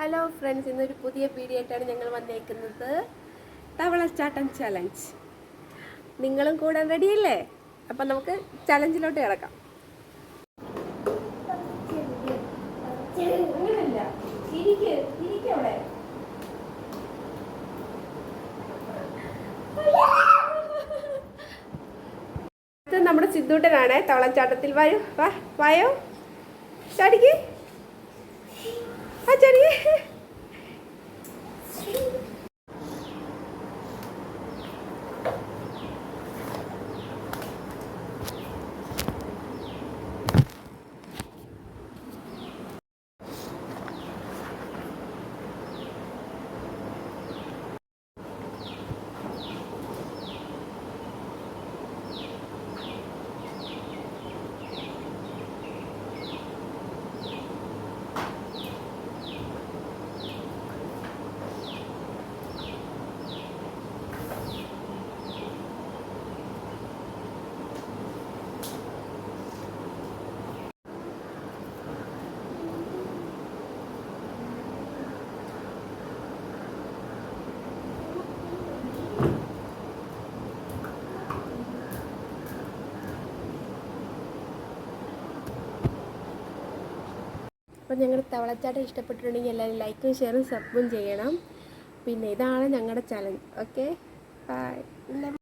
Hello friends, ഇന്നൊരു പുതിയ video ആയിട്ടാണ് ഞങ്ങൾ വന്നേക്കുന്നത്. തവളച്ചാട്ടം ചലഞ്ച്. നിങ്ങളും കൂടെ റെഡിയല്ലേ? അപ്പം നമുക്ക് ചലഞ്ചിലോട്ട് കിടക്കാം. നമ്മുടെ സിദ്ധൂട്ടനാണ് തവളച്ചാട്ടത്തിൽ. വായോ ചാടിക്ക്. ചാടിക്ക്. അപ്പോൾ ഞങ്ങളുടെ തവളച്ചാട്ടം ഇഷ്ടപ്പെട്ടിട്ടുണ്ടെങ്കിൽ എല്ലാവരും ലൈക്കും ഷെയറും സബ്ബും ചെയ്യണം. പിന്നെ ഇതാണ് ഞങ്ങളുടെ ചലഞ്ച്. Okay, by.